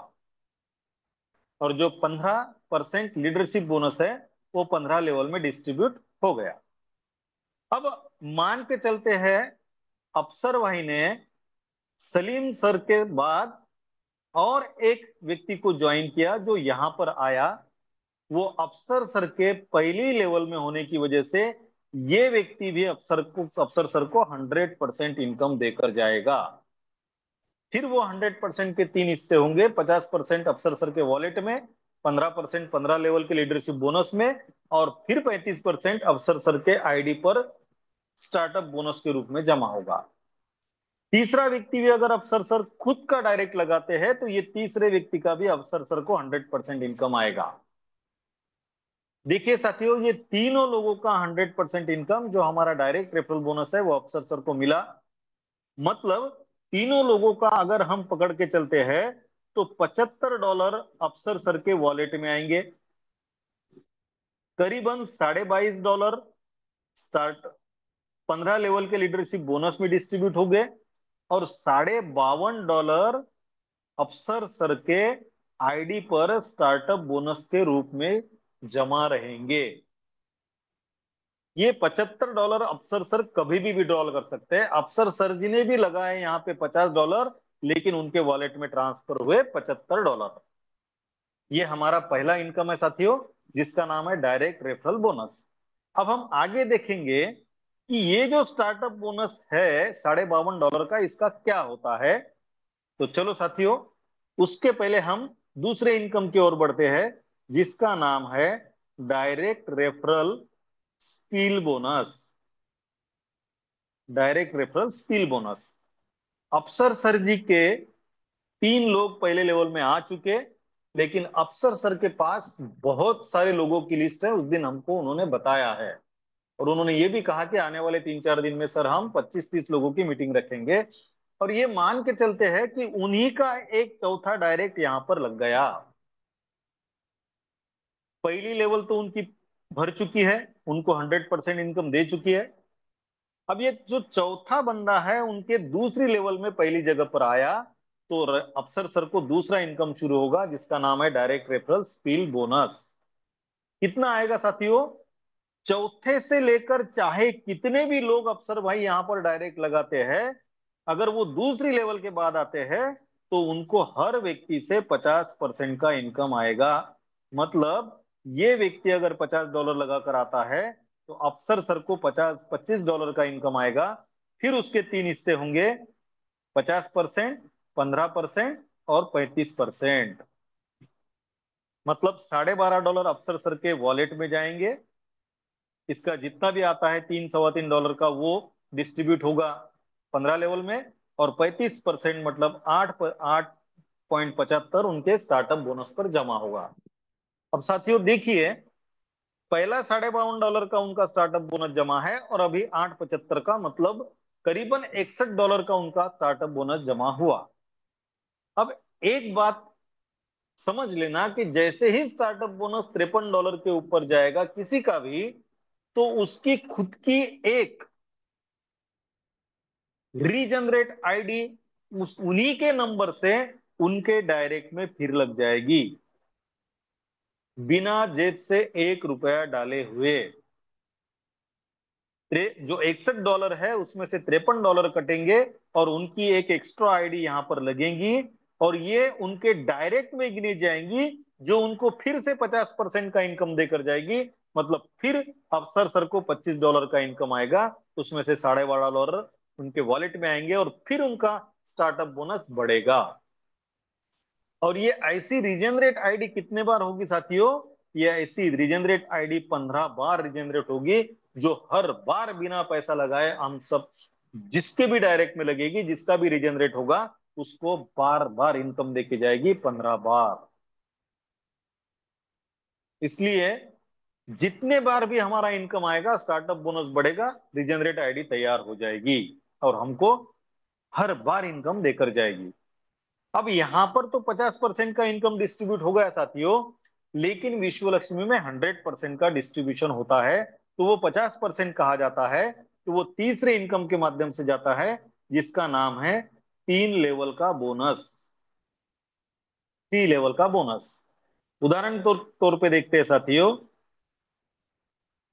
और जो 15% लीडरशिप बोनस है वो 15 लेवल में डिस्ट्रीब्यूट हो गया। अब मान के चलते हैं अफसर भाई ने सलीम सर के बाद और एक व्यक्ति को ज्वाइन किया जो यहां पर आया। वो अफसर सर के पहली लेवल में होने की वजह से ये व्यक्ति भी अफसर सर को 100% इनकम देकर जाएगा। फिर वो 100% के 3 हिस्से होंगे, 50% अफसर सर के वॉलेट में, 15% 15 लेवल के लीडरशिप बोनस में, और फिर 35% अफसर सर के आईडी पर स्टार्टअप बोनस के रूप में जमा होगा। तीसरा व्यक्ति भी अगर अफसर सर खुद का डायरेक्ट लगाते हैं तो ये तीसरे व्यक्ति का भी अफसर सर को 100% इनकम आएगा। देखिए साथियों, ये तीनों लोगों का 100% इनकम जो हमारा डायरेक्ट रेफरल बोनस है वो अफसर सर को मिला। मतलब तीनों लोगों का अगर हम पकड़ के चलते हैं तो $75 अफसर सर के वॉलेट में आएंगे। करीबन $22.5 स्टार्ट 15 लेवल के लीडरशिप बोनस में डिस्ट्रीब्यूट हो गए, और $52.5 अफसर सर के आईडी पर स्टार्टअप बोनस के रूप में जमा रहेंगे। ये $75 अफसर सर कभी भी विड्रॉल कर सकते हैं। अफसर सर जी ने भी लगाए यहाँ पे $50, लेकिन उनके वॉलेट में ट्रांसफर हुए $75। ये हमारा पहला इनकम है साथियों, जिसका नाम है डायरेक्ट रेफरल बोनस। अब हम आगे देखेंगे कि ये जो स्टार्टअप बोनस है $52.5 का, इसका क्या होता है। तो चलो साथियों, उसके पहले हम दूसरे इनकम की ओर बढ़ते हैं, जिसका नाम है direct referral spill bonus. Direct referral spill bonus. अफसर सर जी के 3 लोग पहले लेवल में आ चुके, लेकिन अफसर सर के पास बहुत सारे लोगों की लिस्ट है, उस दिन हमको उन्होंने बताया है। और उन्होंने ये भी कहा कि आने वाले 3-4 दिन में सर हम 25-30 लोगों की मीटिंग रखेंगे। और ये मान के चलते हैं कि उन्हीं का एक चौथा डायरेक्ट यहां पर लग गया। पहली लेवल तो उनकी भर चुकी है, उनको 100% इनकम दे चुकी है। अब ये जो चौथा बंदा है, उनके दूसरी लेवल में पहली जगह पर आया, तो अफसर सर को दूसरा इनकम शुरू होगा, जिसका नाम है डायरेक्ट रेफरल स्पील बोनस। कितना आएगा साथियों? चौथे से लेकर चाहे कितने भी लोग अफसर भाई यहां पर डायरेक्ट लगाते हैं, अगर वो दूसरी लेवल के बाद आते हैं, तो उनको हर व्यक्ति से 50% का इनकम आएगा। मतलब ये व्यक्ति अगर $50 लगाकर आता है, तो अफसर सर को $25 का इनकम आएगा। फिर उसके 3 हिस्से होंगे, 50%, 15% और 35%। मतलब $12.5 अफसर सर के वॉलेट में जाएंगे। इसका जितना भी आता है $3 सवा $3 का, वो डिस्ट्रीब्यूट होगा 15 लेवल में, और 35% मतलब 8.75 उनके स्टार्टअप बोनस पर जमा होगा। अब साथियों देखिए, पहला $52.5 का उनका स्टार्टअप बोनस जमा है, और अभी 8.75 का, मतलब करीबन $61 का उनका स्टार्टअप बोनस जमा हुआ। अब एक बात समझ लेना कि जैसे ही स्टार्टअप बोनस $53 के ऊपर जाएगा किसी का भी, तो उसकी खुद की एक रीजनरेट आईडी उस उन्हीं के नंबर से उनके डायरेक्ट में फिर लग जाएगी, बिना जेब से $1 डाले हुए। जो $61 है उसमें से $53 कटेंगे, और उनकी एक एक्स्ट्रा आईडी यहां पर लगेगी, और ये उनके डायरेक्ट में गिनी जाएंगी, जो उनको फिर से 50% का इनकम देकर जाएगी। मतलब फिर अफसर सर को $25 का इनकम आएगा, उसमें से $12.5 उनके वॉलेट में आएंगे, और फिर उनका स्टार्टअप बोनस बढ़ेगा। और ये ऐसी रीजनरेट आईडी कितने बार होगी साथियों? ये ऐसी रीजनरेट आईडी 15 बार रीजनरेट होगी, जो हर बार बिना पैसा लगाए हम सब जिसके भी डायरेक्ट में लगेगी, जिसका भी रीजनरेट होगा, उसको बार बार इनकम देके जाएगी 15 बार। इसलिए जितने बार भी हमारा इनकम आएगा, स्टार्टअप बोनस बढ़ेगा, रीजनरेट आईडी तैयार हो जाएगी, और हमको हर बार इनकम देकर जाएगी। अब यहां पर तो 50% का इनकम डिस्ट्रीब्यूट हो गया साथियों, लेकिन विश्व लक्ष्मी में 100% का डिस्ट्रीब्यूशन होता है। तो वो 50% कहा जाता है, तो वो तीसरे इनकम के माध्यम से जाता है, जिसका नाम है 3 लेवल का बोनस। 3 लेवल का बोनस। उदाहरण तौर पे देखते हैं साथियों।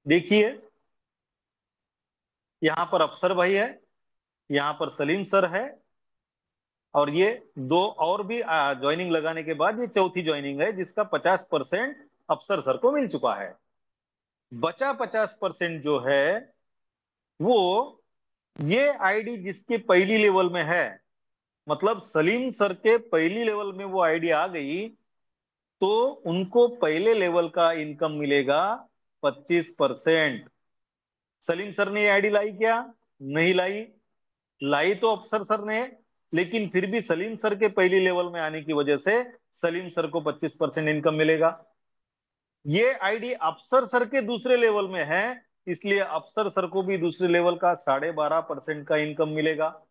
देखिए, यहां पर अफसर भाई है, यहां पर सलीम सर है, और ये दो और भी ज्वाइनिंग लगाने के बाद ये चौथी ज्वाइनिंग है, जिसका 50% अफसर सर को मिल चुका है। बचा 50% जो है, वो ये आईडी जिसके पहली लेवल में है, मतलब सलीम सर के पहली लेवल में वो आईडी आ गई, तो उनको पहले लेवल का इनकम मिलेगा 25%। सलीम सर ने ये आईडी लाई क्या? नहीं लाई। लाई तो अफसर सर ने, लेकिन फिर भी सलीम सर के पहली लेवल में आने की वजह से सलीम सर को 25% इनकम मिलेगा। ये आईडी अफसर सर के दूसरे लेवल में है, इसलिए अफसर सर को भी दूसरे लेवल का 12.5% का इनकम मिलेगा।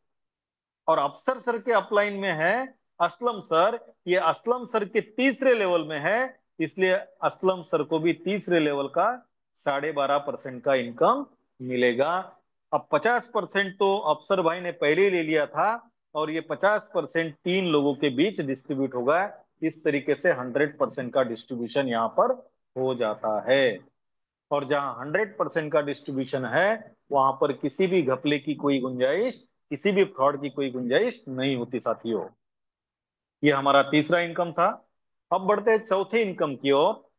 और अफसर सर के अपलाइन में है असलम सर, ये असलम सर के तीसरे लेवल में है, इसलिए असलम सर को भी तीसरे लेवल का 12.5% का इनकम मिलेगा। अब 50% तो अफसर भाई ने पहले ही ले लिया था, और ये 50% 3 लोगों के बीच डिस्ट्रीब्यूट होगा। इस तरीके से 100% का डिस्ट्रीब्यूशन यहाँ पर हो जाता है। और जहां 100% का डिस्ट्रीब्यूशन है, वहां पर किसी भी घपले की कोई गुंजाइश, किसी भी फ्रॉड की कोई गुंजाइश नहीं होती साथियों। ये हमारा तीसरा इनकम था। अब बढ़ते हैं चौथे इनकम की ओर,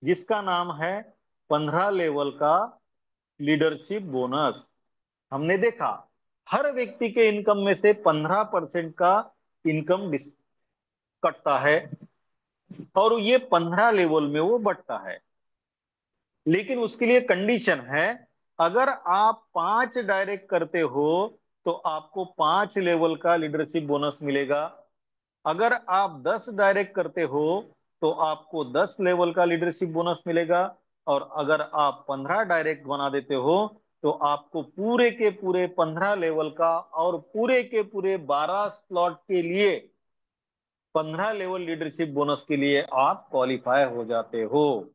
जिसका नाम है 15 लेवल का लीडरशिप बोनस। हमने देखा हर व्यक्ति के इनकम में से 15% का इनकम कटता है, और ये 15 लेवल में वो बढ़ता है। लेकिन उसके लिए कंडीशन है, अगर आप 5 डायरेक्ट करते हो तो आपको 5 लेवल का लीडरशिप बोनस मिलेगा। अगर आप 10 डायरेक्ट करते हो तो आपको 10 लेवल का लीडरशिप बोनस मिलेगा। और अगर आप 15 डायरेक्ट बना देते हो तो आपको पूरे के पूरे 15 लेवल का, और पूरे के पूरे 12 स्लॉट के लिए 15 लेवल लीडरशिप बोनस के लिए आप क्वालिफाई हो जाते हो।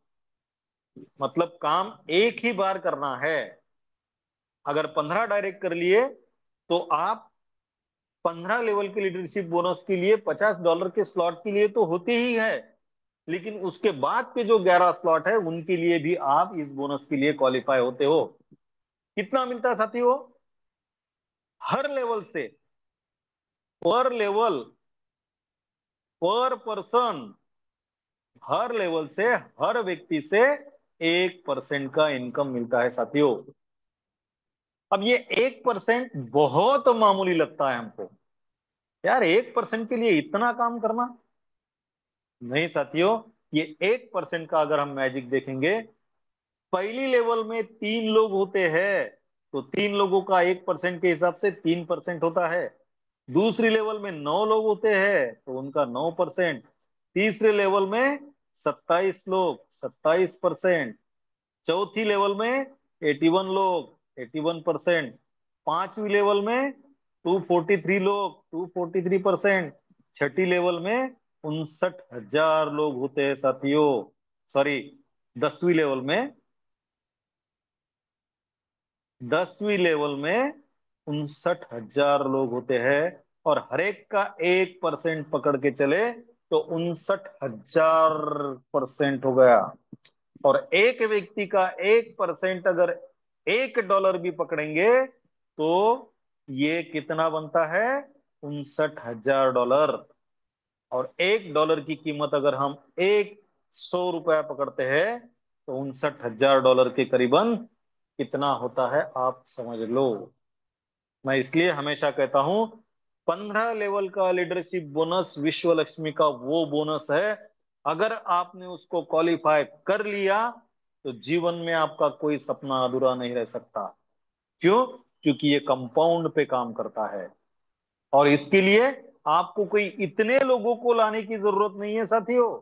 मतलब काम एक ही बार करना है। अगर 15 डायरेक्ट कर लिए तो आप 15 लेवल के लीडरशिप बोनस के लिए $50 के स्लॉट के लिए तो होते ही है, लेकिन उसके बाद के जो 11 स्लॉट है उनके लिए भी आप इस बोनस के लिए क्वालिफाई होते हो। कितना मिलता है साथियों? हर लेवल से, पर लेवल, पर पर्सन, हर लेवल से, हर व्यक्ति से 1% का इनकम मिलता है साथियों। अब ये 1% बहुत मामूली लगता है हमको, यार 1% के लिए इतना काम करना। नहीं साथियों, ये 1% का अगर हम मैजिक देखेंगे, पहली लेवल में 3 लोग होते हैं, तो 3 लोगों का 1% के हिसाब से 3% होता है। दूसरी लेवल में 9 लोग होते हैं तो उनका 9%। तीसरे लेवल में 27 लोग, 27%। चौथी लेवल में 81 लोग, 81%। पांचवी लेवल में 243 लोग, 243%। छठी लेवल में 59,000 लोग होते हैं साथियों। सॉरी, 10वीं लेवल में, 10वीं लेवल में 59,000 लोग होते हैं। और हरेक का 1% पकड़ के चले तो 59,000% हो गया। और एक व्यक्ति का 1% अगर $1 भी पकड़ेंगे तो ये कितना बनता है? $59,000। और $1 की कीमत अगर हम 100 रुपया पकड़ते हैं तो $59,000 के करीबन कितना होता है आप समझ लो। मैं इसलिए हमेशा कहता हूं, 15 लेवल का लीडरशिप बोनस विश्व लक्ष्मी का वो बोनस है। अगर आपने उसको क्वालिफाई कर लिया तो जीवन में आपका कोई सपना अधूरा नहीं रह सकता। क्यों? क्योंकि ये कंपाउंड पे काम करता है। और इसके लिए आपको कोई इतने लोगों को लाने की जरूरत नहीं है साथियों,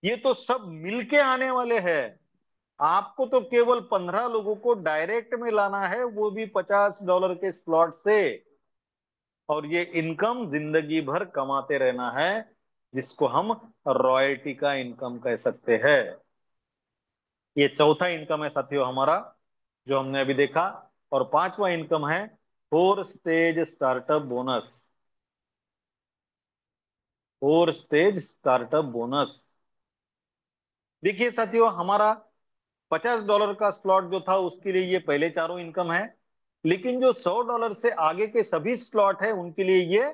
ये तो सब मिलके आने वाले हैं। आपको तो केवल 15 लोगों को डायरेक्ट में लाना है, वो भी $50 के स्लॉट से। और ये इनकम जिंदगी भर कमाते रहना है, जिसको हम रॉयल्टी का इनकम कह सकते हैं। ये चौथा इनकम है साथियों हमारा, जो हमने अभी देखा। और पांचवा इनकम है 4 stage startup bonus. 4 stage startup bonus. देखिए साथियों, हमारा $50 का स्लॉट जो था उसके लिए ये पहले चारों इनकम है। लेकिन जो $100 से आगे के सभी स्लॉट है उनके लिए ये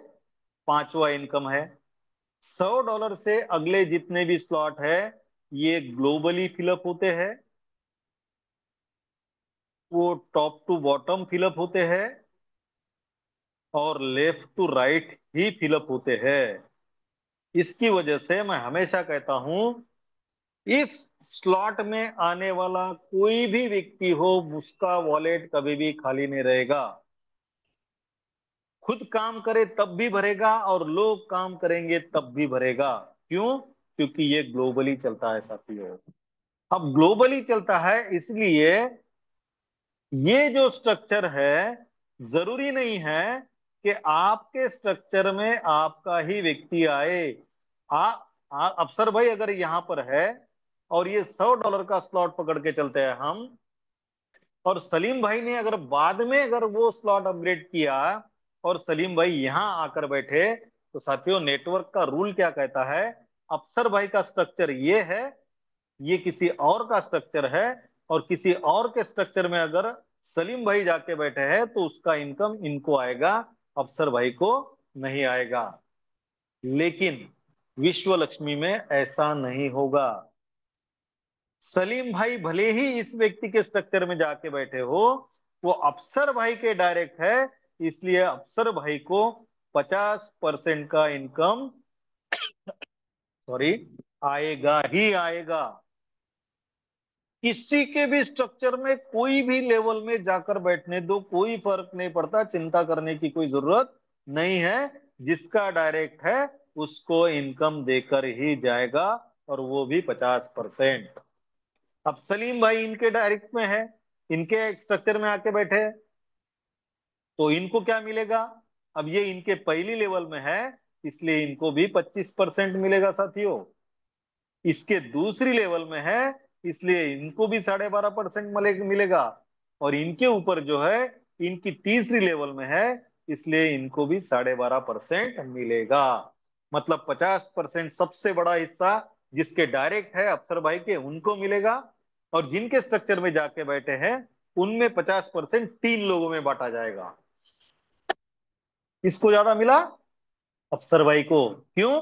पांचवा इनकम है। $100 से अगले जितने भी स्लॉट है ये ग्लोबली फिलअप होते हैं, वो टॉप टू बॉटम फिलअप होते हैं, और लेफ्ट टू राइट ही फिलअप होते हैं। इसकी वजह से मैं हमेशा कहता हूं, इस स्लॉट में आने वाला कोई भी व्यक्ति हो, उसका वॉलेट कभी भी खाली नहीं रहेगा। खुद काम करे तब भी भरेगा, और लोग काम करेंगे तब भी भरेगा। क्यों? क्योंकि ये ग्लोबली चलता है साथियों। अब ग्लोबली चलता है इसलिए ये जो स्ट्रक्चर है, जरूरी नहीं है कि आपके स्ट्रक्चर में आपका ही व्यक्ति आए। अफसर भाई अगर यहाँ पर है और ये $100 का स्लॉट पकड़ के चलते हैं हम, और सलीम भाई ने अगर बाद में अगर वो स्लॉट अपग्रेड किया और सलीम भाई यहाँ आकर बैठे, तो साथियों नेटवर्क का रूल क्या कहता है? अफसर भाई का स्ट्रक्चर ये है, ये किसी और का स्ट्रक्चर है, और किसी और के स्ट्रक्चर में अगर सलीम भाई जाके बैठे हैं तो उसका इनकम इनको आएगा, अफसर भाई को नहीं आएगा। लेकिन विश्व लक्ष्मी में ऐसा नहीं होगा। सलीम भाई भले ही इस व्यक्ति के स्ट्रक्चर में जाके बैठे हो, वो अफसर भाई के डायरेक्ट है, इसलिए अफसर भाई को 50% का इनकम, सॉरी, आएगा ही आएगा। किसी के भी स्ट्रक्चर में कोई भी लेवल में जाकर बैठने दो, कोई फर्क नहीं पड़ता, चिंता करने की कोई जरूरत नहीं है। जिसका डायरेक्ट है उसको इनकम देकर ही जाएगा, और वो भी 50%। अब सलीम भाई इनके डायरेक्ट में है, इनके स्ट्रक्चर में आके बैठे हैं, तो इनको क्या मिलेगा? अब ये इनके पहली लेवल में है, इसलिए इनको भी 25% मिलेगा साथियों। इसके दूसरी लेवल में है, इसलिए इनको भी 12.5% मिलेगा। और इनके ऊपर जो है, इनकी तीसरी लेवल में है, इसलिए इनको भी 12.5% मिलेगा। मतलब 50% सबसे बड़ा हिस्सा जिसके डायरेक्ट है अफसर भाई के, उनको मिलेगा। और जिनके स्ट्रक्चर में जाके बैठे हैं, उनमें 50% 3 लोगों में बांटा जाएगा। किसको ज्यादा मिला? अफसर भाई को। क्यों?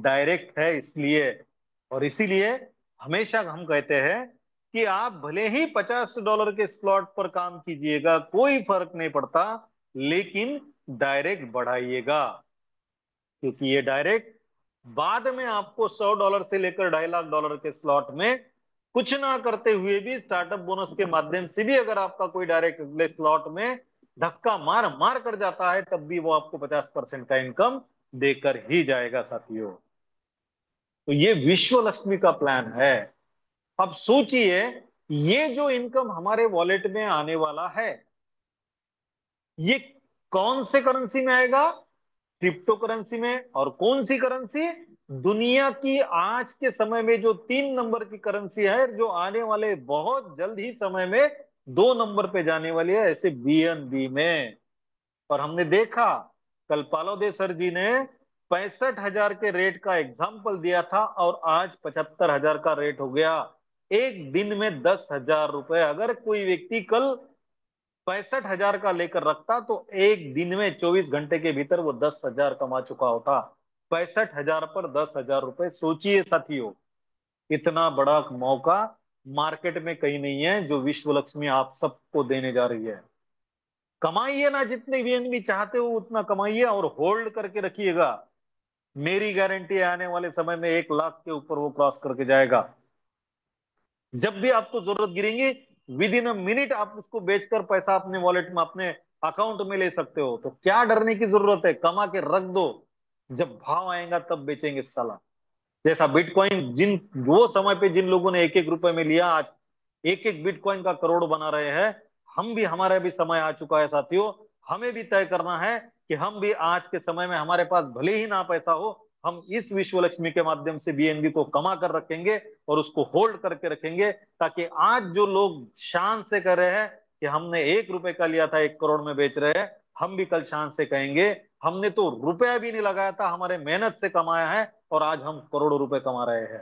डायरेक्ट है इसलिए। और इसीलिए हमेशा हम कहते हैं कि आप भले ही $50 के स्लॉट पर काम कीजिएगा, कोई फर्क नहीं पड़ता, लेकिन डायरेक्ट बढ़ाइएगा। क्योंकि ये डायरेक्ट बाद में आपको $100 से लेकर $2.5 लाख के स्लॉट में कुछ ना करते हुए भी, स्टार्टअप बोनस के माध्यम से भी अगर आपका कोई डायरेक्ट अगले स्लॉट में धक्का मार मार कर जाता है, तब भी वो आपको 50% का इनकम देकर ही जाएगा साथियों। तो ये विश्व लक्ष्मी का प्लान है। अब सोचिए, ये जो इनकम हमारे वॉलेट में आने वाला है, ये कौन से करेंसी में आएगा? क्रिप्टो करेंसी में। और कौन सी करेंसी? दुनिया की आज के समय में जो 3 नंबर की करेंसी है, जो आने वाले बहुत जल्द ही समय में 2 नंबर पे जाने वाली है, ऐसे बीएनबी में। और हमने देखा, कल पालोदे सर जी ने 65,000 के रेट का एग्जाम्पल दिया था, और आज 75,000 का रेट हो गया। एक दिन में 10,000 रुपए अगर कोई व्यक्ति कल 65,000 का लेकर रखता, तो एक दिन में 24 घंटे के भीतर वो 10,000 कमा चुका होता। 65,000 पर 10,000 रुपए, सोचिए साथियों, इतना बड़ा मौका मार्केट में कहीं नहीं है जो विश्व लक्ष्मी आप सबको देने जा रही है। कमाइए ना, जितने भी चाहते हो उतना कमाइए, और होल्ड करके रखिएगा। मेरी गारंटी है आने वाले समय में 1 लाख के ऊपर वो क्रॉस करके जाएगा। जब भी आपको जरूरत गिरेंगी, विद इन अ मिनट आप उसको बेचकर पैसा अपने वॉलेट में, अपने अकाउंट में ले सकते हो। तो क्या डरने की जरूरत है? कमा के रख दो, जब भाव आएगा तब बेचेंगे साला। जैसा बिटकॉइन, जिन वो समय पे जिन लोगों ने 1-1 रुपए में लिया, आज 1-1 बिटकॉइन का करोड़ बना रहे हैं। हम भी, हमारा भी समय आ चुका है साथियों। हमें भी तय करना है कि हम भी आज के समय में, हमारे पास भले ही ना पैसा हो, हम इस विश्व लक्ष्मी के माध्यम से बीएनबी को कमा कर रखेंगे और उसको होल्ड करके रखेंगे, ताकि आज जो लोग शान से कह रहे हैं कि हमने 1 रुपए का लिया था 1 करोड़ में बेच रहे हैं, हम भी कल शान से कहेंगे हमने तो रुपया भी नहीं लगाया था, हमारे मेहनत से कमाया है, और आज हम करोड़ों रुपए कमा रहे हैं।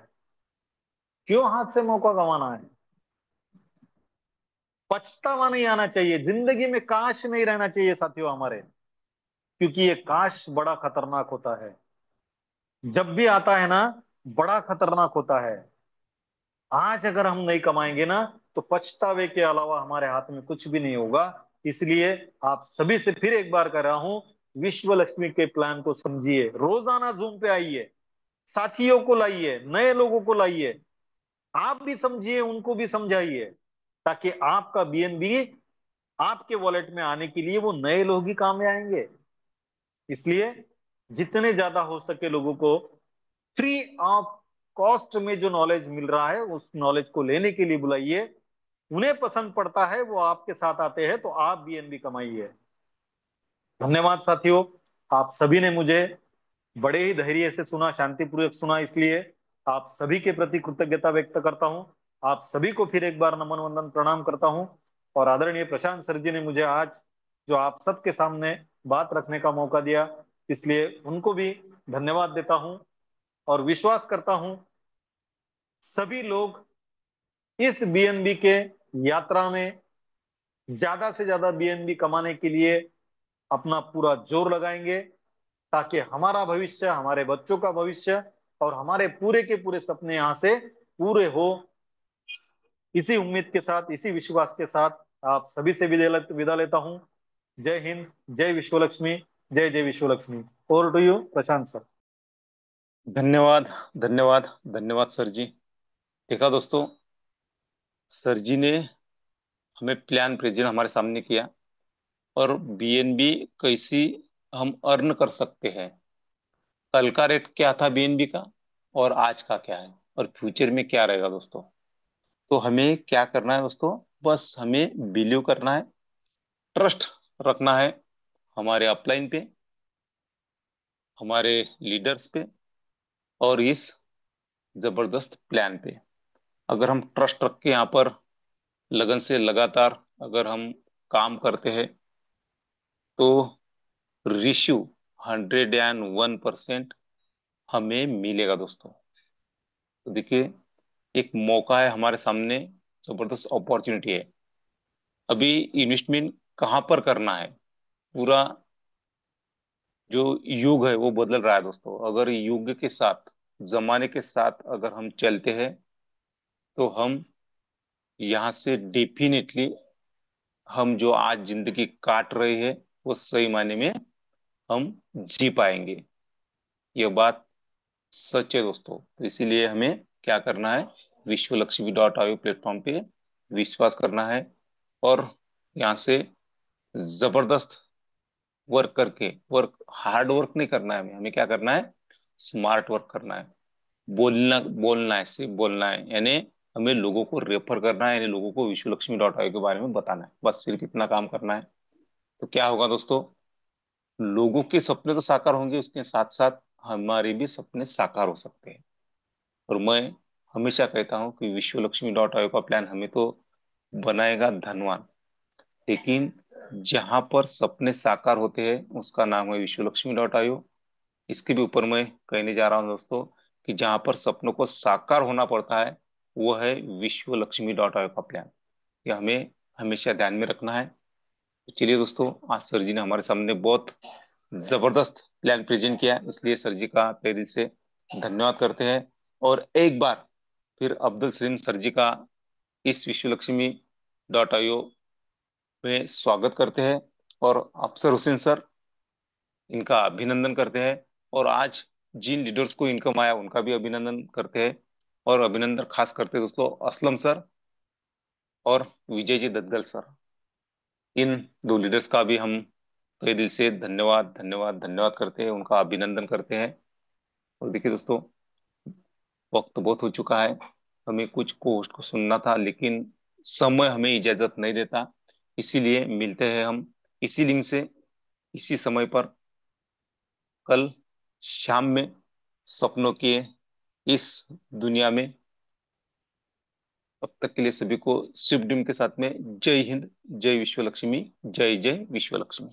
क्यों हाथ से मौका गंवाना है? पछतावा नहीं आना चाहिए जिंदगी में, काश नहीं रहना चाहिए साथियों हमारे। क्योंकि ये काश बड़ा खतरनाक होता है, जब भी आता है ना, बड़ा खतरनाक होता है। आज अगर हम नहीं कमाएंगे ना, तो पछतावे के अलावा हमारे हाथ में कुछ भी नहीं होगा। इसलिए आप सभी से फिर एक बार कह रहा हूं, विश्व लक्ष्मी के प्लान को समझिए, रोजाना जूम पे आइए, साथियों को लाइए, नए लोगों को लाइए, आप भी समझिए, उनको भी समझाइए, ताकि आपका बीएनबी आपके वॉलेट में आने के लिए वो नए लोग ही काम में आएंगे। इसलिए जितने ज्यादा हो सके लोगों को फ्री ऑफ कॉस्ट में जो नॉलेज मिल रहा है, उस नॉलेज को लेने के लिए बुलाइए। उन्हें पसंद पड़ता है, वो आपके साथ आते हैं, तो आप बीएनबी कमाइए। धन्यवाद साथियों, आप सभी ने मुझे बड़े ही धैर्य से सुना, शांतिपूर्वक सुना, इसलिए आप सभी के प्रति कृतज्ञता व्यक्त करता हूँ। आप सभी को फिर एक बार नमन वंदन प्रणाम करता हूँ। और आदरणीय प्रशांत सर जी ने मुझे आज जो आप सबके सामने बात रखने का मौका दिया, इसलिए उनको भी धन्यवाद देता हूँ। और विश्वास करता हूँ सभी लोग इस बीएनबी के यात्रा में ज्यादा से ज्यादा बीएनबी कमाने के लिए अपना पूरा जोर लगाएंगे, ताकि हमारा भविष्य, हमारे बच्चों का भविष्य और हमारे पूरे के पूरे सपने यहाँ से पूरे हो। इसी उम्मीद के साथ, इसी विश्वास के साथ आप सभी से विदा लेता हूँ। जय हिंद, जय विश्व लक्ष्मी, जय जय Vishwa Lakshmi. Over to you Prashant sir. धन्यवाद, धन्यवाद, धन्यवाद सर जी। देखा दोस्तों, सर जी ने हमें प्लान प्रेजेंट हमारे सामने किया, और बीएनबी कैसी हम अर्न कर सकते हैं। कल का रेट क्या था बीएनबी का, और आज का क्या है, और फ्यूचर में क्या रहेगा दोस्तों। तो हमें क्या करना है दोस्तों, बस हमें बिलीव करना है, ट्रस्ट रखना है हमारे अपलाइन पे, हमारे लीडर्स पे, और इस जबरदस्त प्लान पे। अगर हम ट्रस्ट रख के यहाँ पर लगन से लगातार अगर हम काम करते हैं, तो रेशियो 101% हमें मिलेगा दोस्तों। तो देखिए, एक मौका है हमारे सामने, जबरदस्त अपॉर्चुनिटी है। अभी इन्वेस्टमेंट कहाँ पर करना है, पूरा जो युग है वो बदल रहा है दोस्तों। अगर युग के साथ, जमाने के साथ अगर हम चलते हैं, तो हम यहाँ से डेफिनेटली, हम जो आज जिंदगी काट रहे हैं वो सही मायने में हम जी पाएंगे। यह बात सच है दोस्तों। तो इसीलिए हमें क्या करना है, विश्वलक्ष्मी.io प्लेटफॉर्म पे विश्वास करना है, और यहाँ से जबरदस्त वर्क करके, वर्क हार्ड वर्क नहीं करना है, हमें हमें क्या करना है, स्मार्ट वर्क करना है। बोलना बोलना है, सिर्फ बोलना है, यानी हमें लोगों को रेफर करना है, यानी लोगों को विश्वलक्ष्मी.io के बारे में बताना है, बस सिर्फ इतना काम करना है। तो क्या होगा दोस्तों, लोगों के सपने तो साकार होंगे, उसके साथ साथ हमारे भी सपने साकार हो सकते हैं। और मैं हमेशा कहता हूँ कि विश्वलक्ष्मी.io का प्लान हमें तो बनाएगा धनवान, लेकिन जहां पर सपने साकार होते हैं उसका नाम है विश्वलक्ष्मी.io। इसके भी ऊपर मैं कहने जा रहा हूँ दोस्तों, कि जहां पर सपनों को साकार होना पड़ता है, वो है विश्वलक्ष्मी.io का प्लान। ये हमें हमेशा ध्यान में रखना है। तो चलिए दोस्तों, आज सर जी ने हमारे सामने बहुत जबरदस्त प्लान प्रेजेंट किया है, इसलिए सर जी का तहे दिल से धन्यवाद करते हैं। और एक बार फिर अब्दुल सलीम सर जी का इस विश्वलक्ष्मी.io में स्वागत करते हैं, और अफसर हुसैन सर, इनका अभिनंदन करते हैं। और आज जिन लीडर्स को इनकम आया उनका भी अभिनंदन करते हैं, और अभिनंदन खास करते हैं दोस्तों असलम सर और विजय जी दद्गल सर। इन दो लीडर्स का भी हम तहे दिल से धन्यवाद, धन्यवाद, धन्यवाद करते हैं, उनका अभिनंदन करते हैं। और देखिए दोस्तों, वक्त बहुत हो चुका है, हमें कुछ को होस्ट को सुनना था, लेकिन समय हमें इजाजत नहीं देता। इसीलिए मिलते हैं हम इसी लिंक से, इसी समय पर, कल शाम में, सपनों के इस दुनिया में। तब तक के लिए सभी को शुभ ड्रीम के साथ में जय हिंद, जय विश्व लक्ष्मी, जय जय विश्व लक्ष्मी।